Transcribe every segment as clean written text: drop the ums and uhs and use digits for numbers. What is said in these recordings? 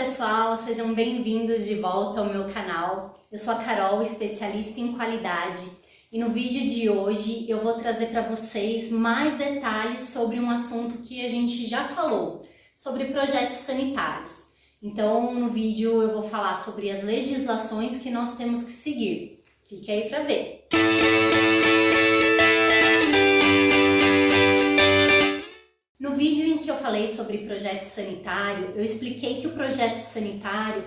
pessoal, sejam bem-vindos de volta ao meu canal. Eu sou a Carol, especialista em qualidade, e no vídeo de hoje eu vou trazer para vocês mais detalhes sobre um assunto que a gente já falou, sobre projetos sanitários. Então no vídeo eu vou falar sobre as legislações que nós temos que seguir. Fique aí para ver! No vídeo em que eu falei sobre projeto sanitário, eu expliquei que o projeto sanitário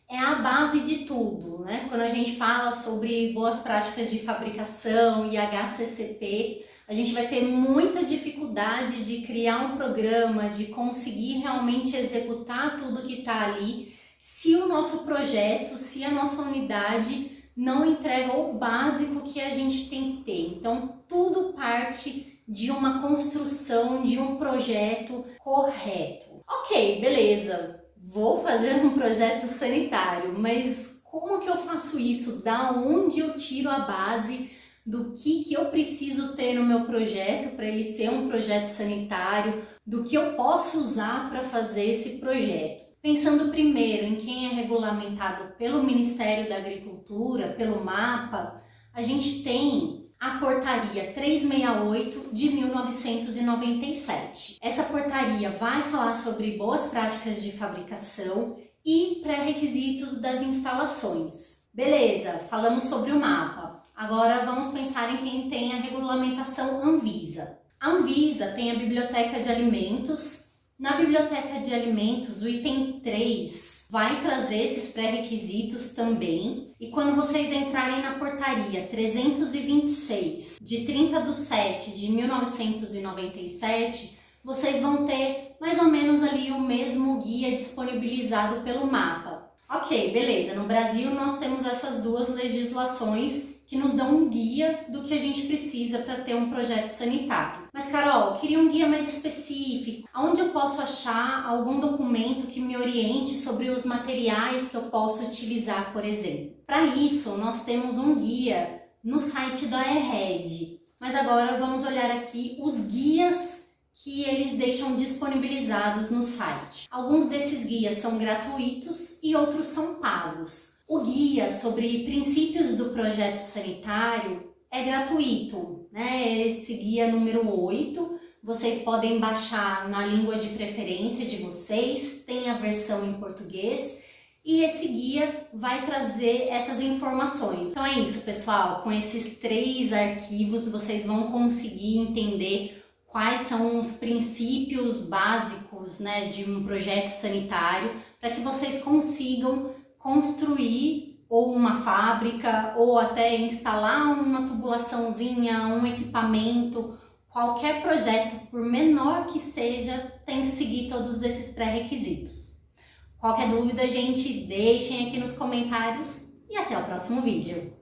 é a base de tudo, né? Quando a gente fala sobre boas práticas de fabricação e HACCP, a gente vai ter muita dificuldade de criar um programa, de conseguir realmente executar tudo que está ali, se o nosso projeto, se a nossa unidade não entrega o básico que a gente tem que ter. Então, tudo parte de uma construção, de um projeto correto. Ok, beleza, vou fazer um projeto sanitário, mas como que eu faço isso? Da onde eu tiro a base do que eu preciso ter no meu projeto para ele ser um projeto sanitário, do que eu posso usar para fazer esse projeto? Pensando primeiro em quem é regulamentado pelo Ministério da Agricultura, pelo MAPA, a gente tem a Portaria 368 de 1997. Essa portaria vai falar sobre boas práticas de fabricação e pré-requisitos das instalações. Beleza, falamos sobre o MAPA. Agora vamos pensar em quem tem a regulamentação Anvisa. A Anvisa tem a Biblioteca de Alimentos. Na Biblioteca de Alimentos, o item 3 vai trazer esses pré-requisitos também. E quando vocês entrarem na portaria 326 de 30/7 de 1997, vocês vão ter mais ou menos ali o mesmo guia disponibilizado pelo MAPA. Ok, beleza, no Brasil nós temos essas duas legislações que nos dão um guia do que a gente precisa para ter um projeto sanitário. Mas Carol, eu queria um guia mais específico. Onde eu posso achar algum documento que me oriente sobre os materiais que eu posso utilizar, por exemplo? Para isso, nós temos um guia no site da ERRED. Mas agora vamos olhar aqui os guias que eles deixam disponibilizados no site. Alguns desses guias são gratuitos e outros são pagos. O guia sobre princípios do projeto sanitário é gratuito, né? Esse guia número 8, vocês podem baixar na língua de preferência de vocês, tem a versão em português e esse guia vai trazer essas informações. Então é isso, pessoal, com esses 3 arquivos vocês vão conseguir entender quais são os princípios básicos, né, de um projeto sanitário para que vocês consigam construir ou uma fábrica ou até instalar uma tubulaçãozinha, um equipamento, qualquer projeto, por menor que seja, tem que seguir todos esses pré-requisitos. Qualquer dúvida, gente, deixem aqui nos comentários e até o próximo vídeo.